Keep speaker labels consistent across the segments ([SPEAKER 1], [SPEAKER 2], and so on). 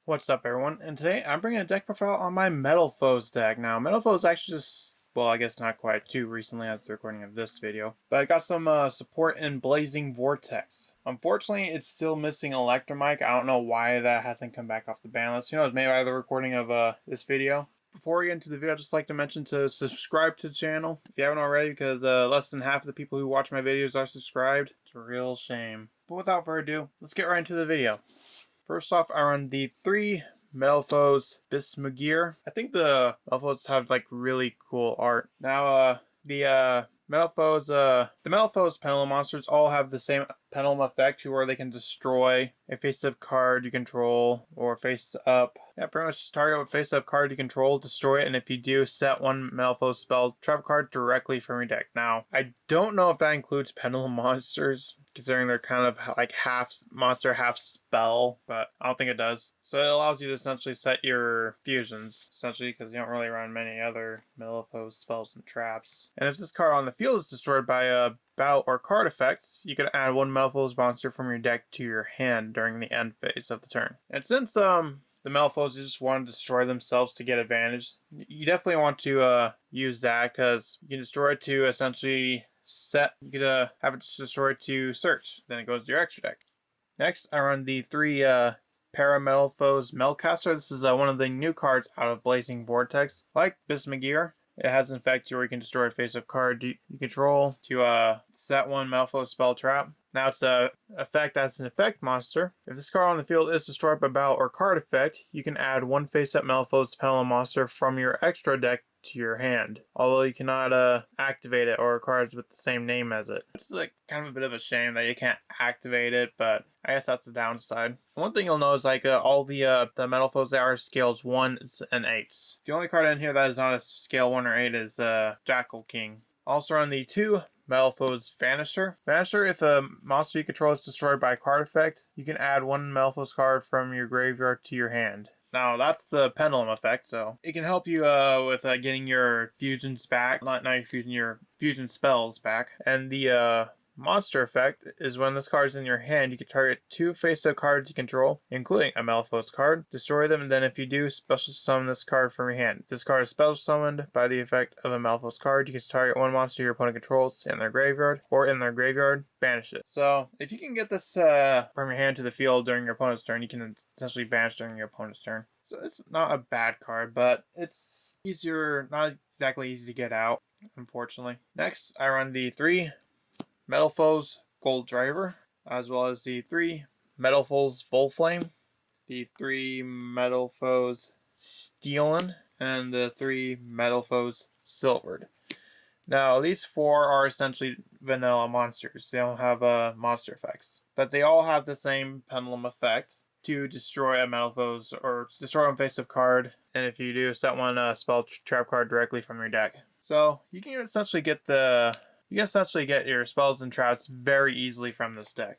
[SPEAKER 1] What's up, everyone? And today I'm bringing a deck profile on my Metalfoes deck. Now, Metalfoes actually just, well, I guess not quite too recently at the recording of this video, but I got some support in Blazing Vortex. Unfortunately, it's still missing Electromike. I don't know why that hasn't come back off the ban list. Who knows, maybe by the recording of this video. Before we get into the video, I'd just like to mention to subscribe to the channel if you haven't already, because less than half of the people who watch my videos are subscribed. It's a real shame. But without further ado, let's get right into the video. First off, I run the 3 Metalfoes Bismugear. I think the Metalfoes have like really cool art. Now, the Metalfoes Pendulum monsters all have the same pendulum effect, where they can destroy a face-up card you control, or face-up. Yeah, pretty much target a face-up card you control, destroy it, and if you do, set one Metalfoes spell trap card directly from your deck. Now, I don't know if that includes pendulum monsters, considering they're kind of like half monster, half spell, but I don't think it does. So it allows you to essentially set your fusions, essentially, because you don't really run many other Metalfoes spells and traps. And if this card on the field is destroyed by a battle or card effects, you can add one Metalfoes monster from your deck to your hand during the end phase of the turn. And since the Metalfoes just want to destroy themselves to get advantage, you definitely want to use that, because you can destroy it to essentially you could have it destroyed to search, then it goes to your extra deck. Next, I run the 3 Metalfoes Melcaster. This is one of the new cards out of Blazing Vortex. Like Bismugear, it has an effect where you can destroy a face-up card you control to set one Metalfoes spell trap. Now it's a effect as an effect monster. If this card on the field is destroyed by battle or card effect, you can add one face-up Metalfoes pendulum monster from your extra deck to your hand, although you cannot activate it or cards with the same name as it. It's like kind of a bit of a shame that you can't activate it, but I guess that's the downside. One thing you'll know is like all the Metalfoes, they are scales 1s and 8s. The only card in here that is not a scale 1 or 8 is Jackal King. Also on the 2 Metalfoes Vanisher. Vanisher, if a monster you control is destroyed by a card effect, you can add one Metalfoes card from your graveyard to your hand. Now, that's the pendulum effect, so it can help you with getting your fusions back. Not your fusion, your fusion spells back. And the monster effect is when this card is in your hand, you can target 2 face-up cards you control, including a Metalfoes card, destroy them, and then if you do, special summon this card from your hand. If this card is special summoned by the effect of a Metalfoes card, you can target one monster your opponent controls in their graveyard, or in their graveyard, banish it. So, if you can get this from your hand to the field during your opponent's turn, you can essentially banish during your opponent's turn. So it's not a bad card, but it's not exactly easy to get out, unfortunately. Next, I run the 3 Metalfoes Gold Driver, as well as the 3 Metalfoes Full Flame, the 3 Metalfoes Steelin, and the 3 Metalfoes Silvered. Now, these 4 are essentially vanilla monsters. They don't have monster effects, but they all have the same pendulum effect to destroy a Metalfoes, or destroy one face-up card, and if you do, set one spell trap card directly from your deck. So you can essentially get your spells and traps very easily from this deck.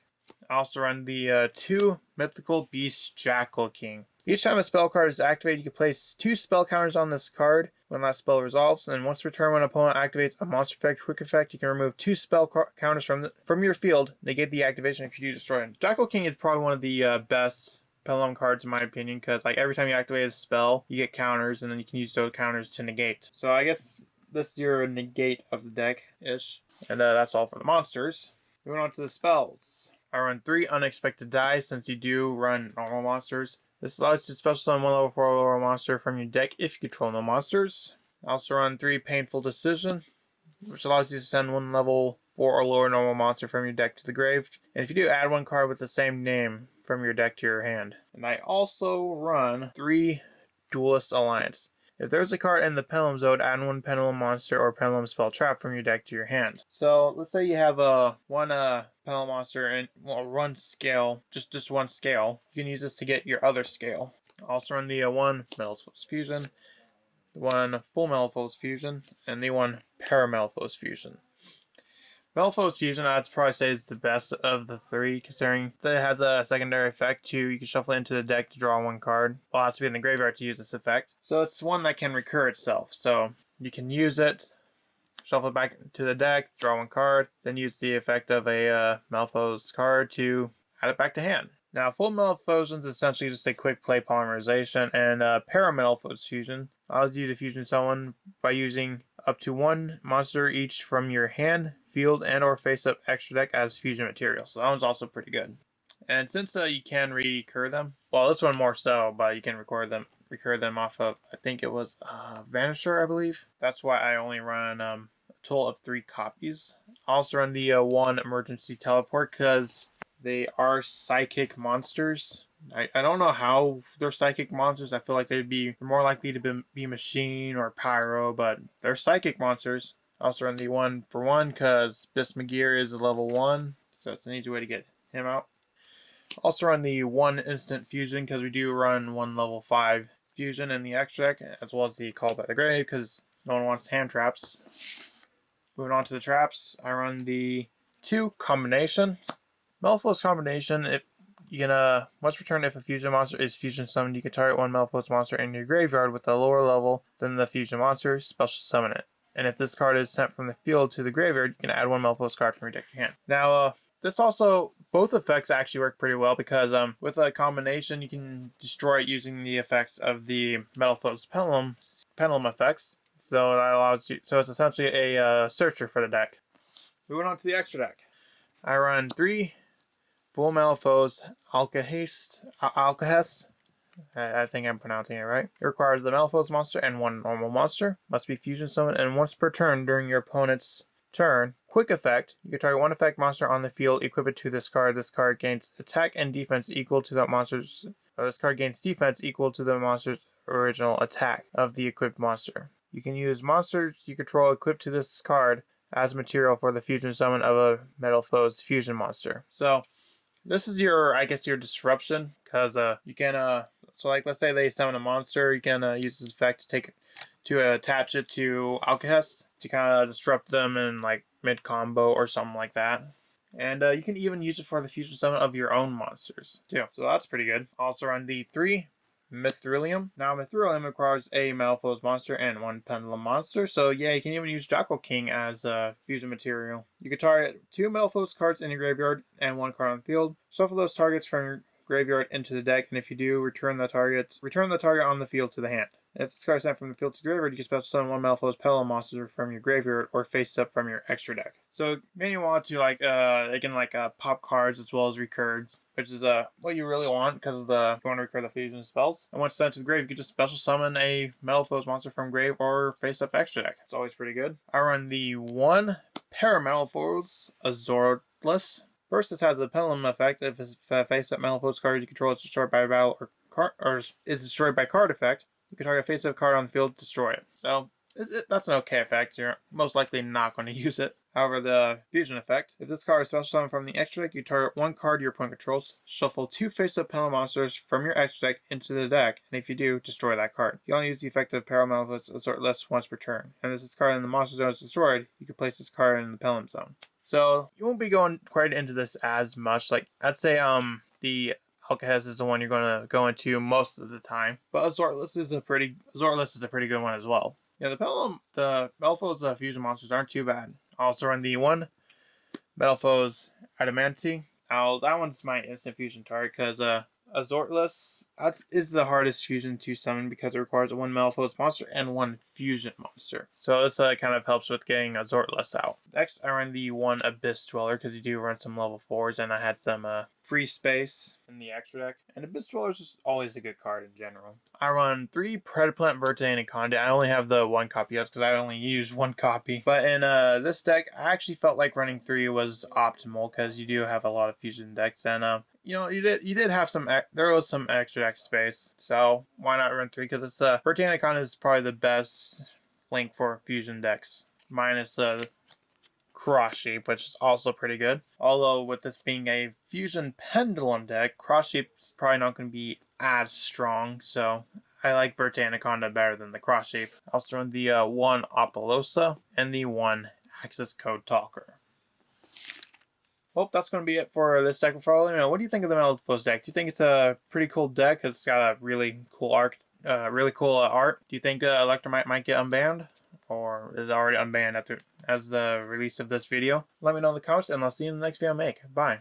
[SPEAKER 1] I also run the 2 Mythical Beast Jackal King. Each time a spell card is activated, you can place 2 spell counters on this card when that spell resolves, and once per turn when an opponent activates a monster effect, quick effect, you can remove 2 spell counters from your field, negate the activation if you do destroy it. Jackal King is probably one of the best pendulum cards in my opinion, because like every time you activate a spell, you get counters, and then you can use those counters to negate. So I guess this is your negate of the deck-ish. And that's all for the monsters. Moving on to the spells. I run 3 Unexpected Die, since you do run normal monsters. This allows you to special summon one level 4 or lower monster from your deck if you control no monsters. I also run 3 Painful Decision, which allows you to send one level 4 or lower normal monster from your deck to the grave. And if you do, add one card with the same name from your deck to your hand. And I also run 3 Duelist Alliance. If there's a card in the Pendulum Zone, add one Pendulum monster or Pendulum spell trap from your deck to your hand. So let's say you have one Pendulum monster and one scale, just one scale. You can use this to get your other scale. Also run the 1 Metalfoes Fusion, the 1 Full Metalfoes Fusion, and the 1 Parametalfoes Fusion. Metalfoes Fusion, I'd probably say is the best of the 3, considering that it has a secondary effect too. You can shuffle it into the deck to draw 1 card. Well, it has to be in the graveyard to use this effect. So it's one that can recur itself. So you can use it, shuffle it back to the deck, draw 1 card, then use the effect of a Metalfoes card to add it back to hand. Now, full Metalfoes is essentially just a quick play polymerization, and para-Metalfoes fusion allows you to fusion someone by using up to one monster each from your hand, field, and or face-up extra deck as fusion material. So that one's also pretty good. And since you can recur them, well, this one more so, but you can recur them off of, I think it was Vanisher, I believe. That's why I only run a total of 3 copies. I also run the 1 emergency teleport because they are psychic monsters. I don't know how they're psychic monsters. I feel like they're more likely to be machine or pyro, but they're psychic monsters. I also run the 1 for 1 because Bismagir is a level 1, so it's an easy way to get him out. Also run the 1 instant fusion because we do run 1 level 5 fusion in the extra deck, as well as the Call by the Grave because no one wants hand traps. Moving on to the traps, I run the 2 combination. Metalfoes combination, if you can once per turn, if a fusion monster is fusion summoned, you can target 1 Metalfoes monster in your graveyard with a lower level than the fusion monster, special summon it. And if this card is sent from the field to the graveyard, you can add 1 Metalfoes card from your deck to your hand. Now, this also, both effects actually work pretty well because with a combination, you can destroy it using the effects of the Metalfoes pendulum effects. So that allows you. So it's essentially a searcher for the deck. Moving on to the extra deck, I run 3 full Metalfoes Alcahest. I think I'm pronouncing it right. It requires the Metalfoes monster and 1 normal monster. Must be fusion summoned, and once per turn during your opponent's turn. Quick effect, you can target 1 effect monster on the field, equip it to this card. This card gains attack and defense equal to that monster's, this card gains defense equal to the monster's original attack of the equipped monster. You can use monsters you control equipped to this card as material for the fusion summon of a Metalfoes fusion monster. So this is your, I guess, your disruption, because you can so like let's say they summon a monster, you can use this effect to attach it to Alcahest to kind of disrupt them in like mid combo or something like that. And you can even use it for the fusion summon of your own monsters too. So that's pretty good. Also run the 3 Mithrilium. Now Mithrilium requires a Metalfoes monster and 1 Pendulum monster. So yeah, you can even use Jackal King as a fusion material. You can target 2 Metalfoes cards in your graveyard and 1 card on the field. Shuffle those targets from your graveyard into the deck, and if you do, return the target on the field to the hand. If this card is sent from the field to the graveyard, you can special summon 1 Metalfoes Pendulum monster from your graveyard or face up from your extra deck. So then you want to they can pop cards as well as recur, which is what you really want because you want to recur the fusion spells. And once sent to the grave, you can just special summon a Metalfoes monster from grave or face up extra deck. It's always pretty good. I run the 1 Para-Metalfoes Azorless. First, this has a pendulum effect. If it's a face-up Metalfoes card you control is destroyed by battle or is destroyed by card effect, you can target a face-up card on the field, destroy it. So that's an okay effect. You're most likely not going to use it. However, the fusion effect, if this card is special summoned from the extra deck, you target 1 card your opponent controls, shuffle 2 face-up pendulum monsters from your extra deck into the deck, and if you do, destroy that card. You only use the effect of Para-Metalfoes Azorless once per turn, and if this card in the monster zone is destroyed, you can place this card in the pendulum zone. So you won't be going quite into this as much. Like I'd say the Alcahest is the one you're going to go into most of the time, but Azorless is a pretty good one as well. Yeah, the Metalfoes fusion monsters aren't too bad. I also run the 1 Metalfoes Adamanti. Now that one's my instant fusion target because Azorless is the hardest fusion to summon because it requires 1 Metalfoes monster and 1 fusion monster. So this kind of helps with getting Azorless out. Next, I run the 1 Abyss Dweller because you do run some level 4s, and I had some free space in the extra deck. And Abyss Dweller is just always a good card in general. I run 3 Predaplant Verte Anaconda. I only have the 1 copy because I only used 1 copy. But in this deck, I actually felt like running 3 was optimal because you do have a lot of fusion decks, and you did have there was some extra deck space, so why not run 3? Because it's Verte Anaconda is probably the best link for fusion decks, minus the Cross Shape, which is also pretty good. Although with this being a fusion pendulum deck, Cross Shape is probably not going to be as strong, so I like Verte Anaconda better than the Cross Shape. I also run the 1 Apollosa and the 1 Access Code Talker. Well, that's going to be it for this deck. What do you think of the Metalfoes deck? Do you think it's a pretty cool deck? It's got a really cool art. Do you think Electromite might get unbanned? Or is it already unbanned as the release of this video? Let me know in the comments, and I'll see you in the next video I make. Bye.